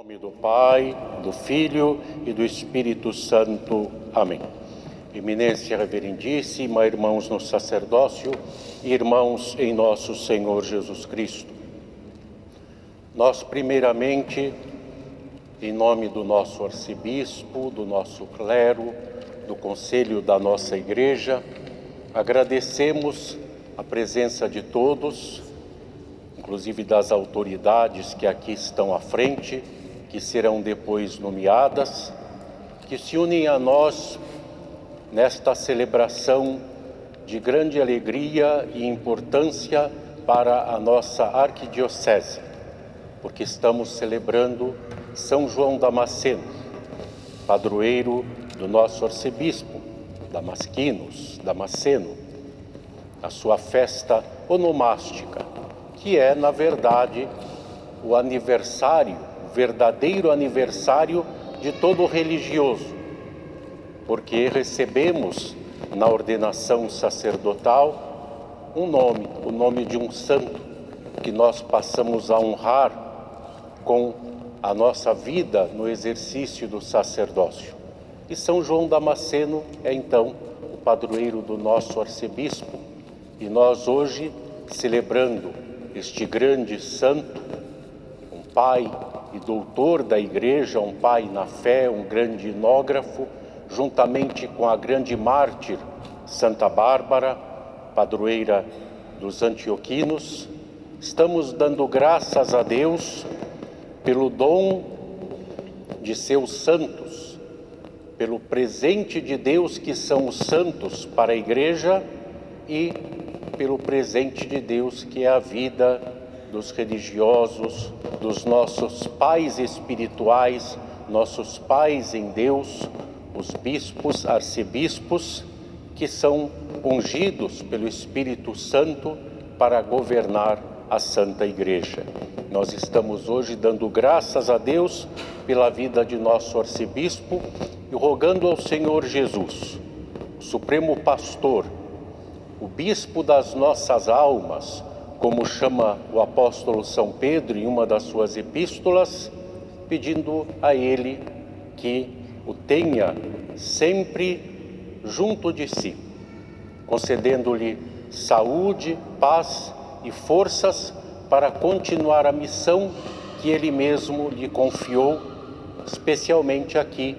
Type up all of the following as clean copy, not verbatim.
Em nome do Pai, do Filho e do Espírito Santo. Amém. Eminência reverendíssima, irmãos no sacerdócio e irmãos em nosso Senhor Jesus Cristo. Nós, primeiramente, em nome do nosso arcebispo, do nosso clero, do conselho da nossa igreja, agradecemos a presença de todos, inclusive das autoridades que aqui estão à frente, que serão depois nomeadas, que se unem a nós nesta celebração de grande alegria e importância para a nossa arquidiocese, porque estamos celebrando São João Damasceno, padroeiro do nosso arcebispo, Damasceno, a sua festa onomástica, que é, na verdade, o verdadeiro aniversário de todo religioso, porque recebemos na ordenação sacerdotal o nome de um santo, que nós passamos a honrar com a nossa vida no exercício do sacerdócio. E São João Damasceno é, então, o padroeiro do nosso arcebispo, e nós hoje, celebrando este grande santo, um pai e doutor da igreja, um pai na fé, um grande inógrafo, juntamente com a grande mártir Santa Bárbara, padroeira dos antioquinos, estamos dando graças a Deus pelo dom de seus santos, pelo presente de Deus que são os santos para a igreja e pelo presente de Deus que é a vida dos religiosos, dos nossos pais espirituais, nossos pais em Deus, os bispos, arcebispos, que são ungidos pelo Espírito Santo para governar a Santa Igreja. Nós estamos hoje dando graças a Deus pela vida de nosso arcebispo e rogando ao Senhor Jesus, o Supremo Pastor, o bispo das nossas almas, como chama o apóstolo São Pedro em uma das suas epístolas, pedindo a ele que o tenha sempre junto de si, concedendo-lhe saúde, paz e forças para continuar a missão que ele mesmo lhe confiou, especialmente aqui,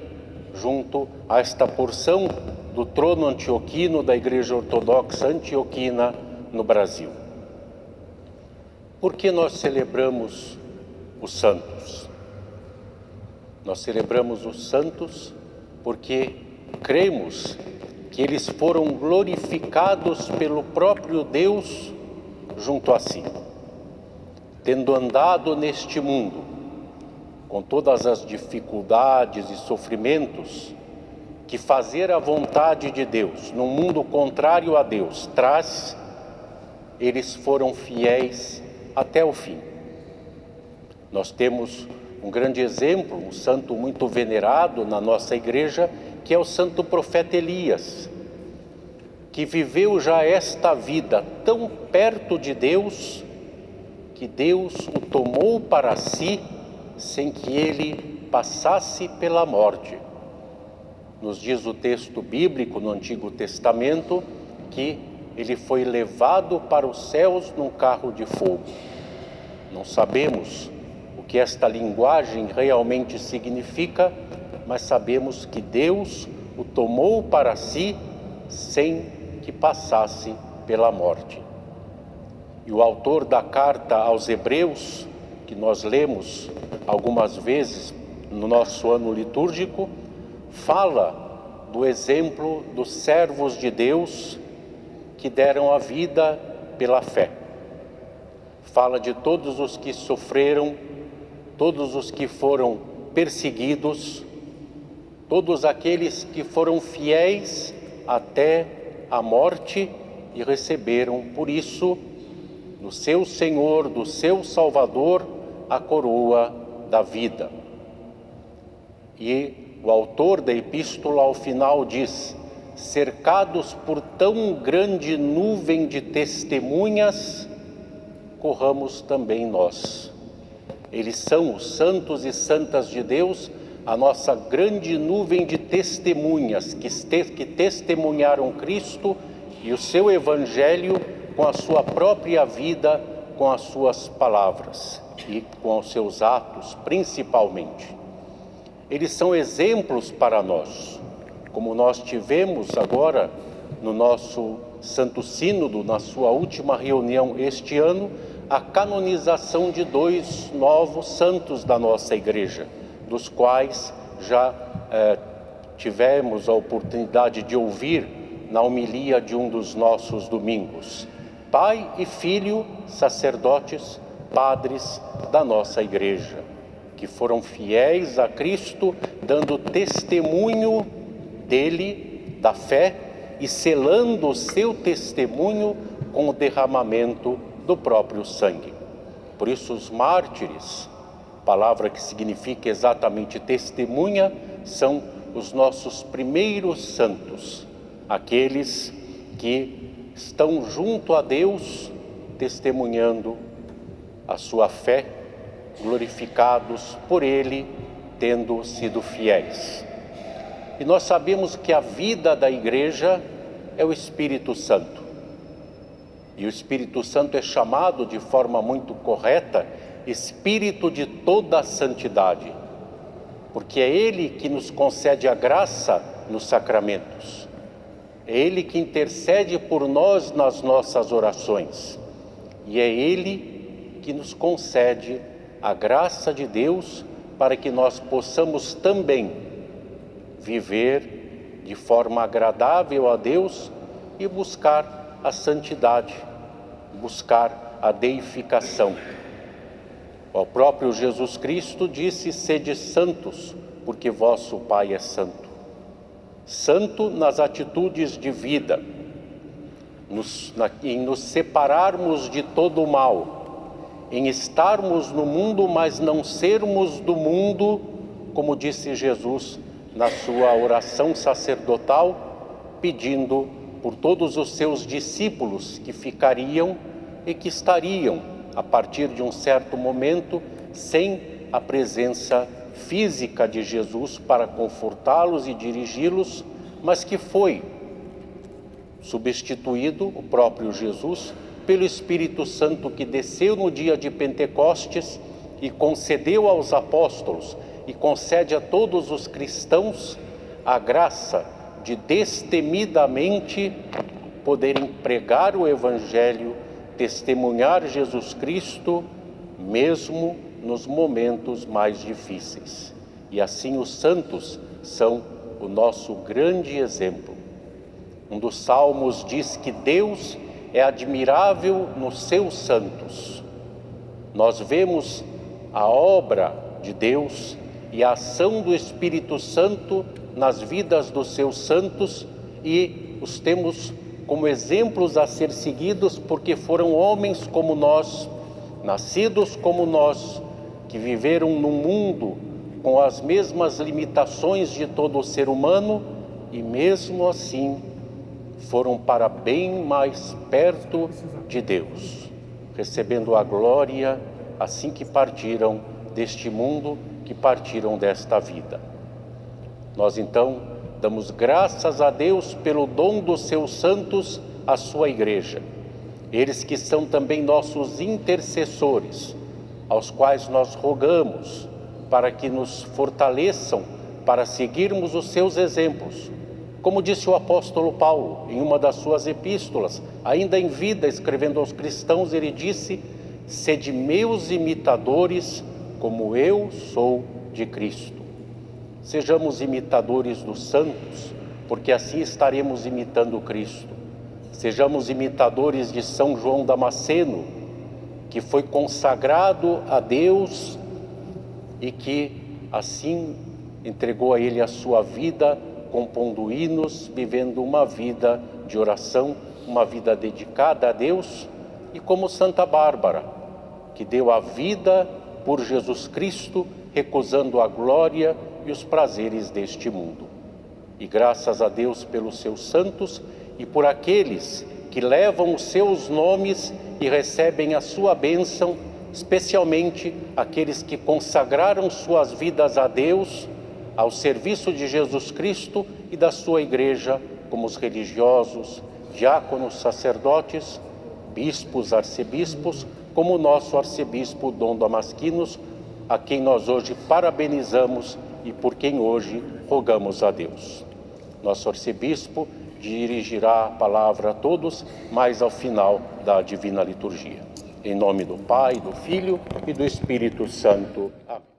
junto a esta porção do trono antioquino da Igreja Ortodoxa Antioquina no Brasil. Por que nós celebramos os santos? Nós celebramos os santos porque cremos que eles foram glorificados pelo próprio Deus junto a si. Tendo andado neste mundo, com todas as dificuldades e sofrimentos que fazer a vontade de Deus, num mundo contrário a Deus, traz, eles foram fiéis até o fim. Nós temos um grande exemplo, um santo muito venerado na nossa igreja, que é o santo profeta Elias, que viveu já esta vida tão perto de Deus, que Deus o tomou para si, sem que ele passasse pela morte. Nos diz o texto bíblico no Antigo Testamento que ele foi levado para os céus num carro de fogo. Não sabemos o que esta linguagem realmente significa, mas sabemos que Deus o tomou para si sem que passasse pela morte. E o autor da carta aos Hebreus, que nós lemos algumas vezes no nosso ano litúrgico, fala do exemplo dos servos de Deus que deram a vida pela fé. Fala de todos os que sofreram, todos os que foram perseguidos, todos aqueles que foram fiéis até a morte e receberam, por isso, do seu Senhor, do seu Salvador, a coroa da vida. E o autor da epístola ao final diz: cercados por tão grande nuvem de testemunhas, corramos também nós. Eles são os santos e santas de Deus, a nossa grande nuvem de testemunhas que testemunharam Cristo e o seu Evangelho com a sua própria vida, com as suas palavras e com os seus atos, principalmente. Eles são exemplos para nós, como nós tivemos agora no nosso Santo Sínodo, na sua última reunião este ano, a canonização de 2 novos santos da nossa Igreja, dos quais já tivemos a oportunidade de ouvir na homilia de um dos nossos domingos. Pai e Filho, sacerdotes, padres da nossa Igreja, que foram fiéis a Cristo, dando testemunho dele, da fé, e selando o seu testemunho com o derramamento do próprio sangue. Por isso os mártires, palavra que significa exatamente testemunha, são os nossos primeiros santos, aqueles que estão junto a Deus, testemunhando a sua fé, glorificados por Ele, tendo sido fiéis. E nós sabemos que a vida da Igreja é o Espírito Santo. E o Espírito Santo é chamado de forma muito correta Espírito de toda a santidade, porque é Ele que nos concede a graça nos sacramentos. É Ele que intercede por nós nas nossas orações. E é Ele que nos concede a graça de Deus para que nós possamos também viver de forma agradável a Deus e buscar a santidade, buscar a deificação. O próprio Jesus Cristo disse: sede santos, porque vosso Pai é santo. Santo nas atitudes de vida, em nos separarmos de todo o mal, em estarmos no mundo, mas não sermos do mundo, como disse Jesus na sua oração sacerdotal, pedindo por todos os seus discípulos que ficariam e que estariam, a partir de um certo momento, sem a presença física de Jesus para confortá-los e dirigi-los, mas que foi substituído, o próprio Jesus, pelo Espírito Santo que desceu no dia de Pentecostes e concedeu aos apóstolos e concede a todos os cristãos a graça de destemidamente poderem pregar o Evangelho, testemunhar Jesus Cristo, mesmo nos momentos mais difíceis. E assim os santos são o nosso grande exemplo. Um dos salmos diz que Deus é admirável nos seus santos. Nós vemos a obra de Deus e a ação do Espírito Santo nas vidas dos seus santos e os temos como exemplos a ser seguidos, porque foram homens como nós, nascidos como nós, que viveram num mundo com as mesmas limitações de todo o ser humano e mesmo assim foram para bem mais perto de Deus, recebendo a glória assim que partiram deste mundo, que partiram desta vida. Nós então damos graças a Deus pelo dom dos seus santos à sua Igreja. Eles que são também nossos intercessores, aos quais nós rogamos para que nos fortaleçam para seguirmos os seus exemplos. Como disse o apóstolo Paulo em uma das suas epístolas, ainda em vida, escrevendo aos cristãos, ele disse: sede meus imitadores, como eu sou de Cristo. Sejamos imitadores dos santos, porque assim estaremos imitando Cristo. Sejamos imitadores de São João Damasceno, que foi consagrado a Deus e que assim entregou a Ele a sua vida, compondo hinos, vivendo uma vida de oração, uma vida dedicada a Deus, e como Santa Bárbara, que deu a vida por Jesus Cristo, recusando a glória e os prazeres deste mundo. E graças a Deus pelos seus santos e por aqueles que levam os seus nomes e recebem a sua bênção especialmente aqueles que consagraram suas vidas a Deus, ao serviço de Jesus Cristo e da sua Igreja, como os religiosos, diáconos, sacerdotes, bispos, arcebispos, como o nosso arcebispo Dom Damasquinos, a quem nós hoje parabenizamos e por quem hoje rogamos a Deus. Nosso arcebispo dirigirá a palavra a todos, mais ao final da Divina Liturgia. Em nome do Pai, do Filho e do Espírito Santo. Amém.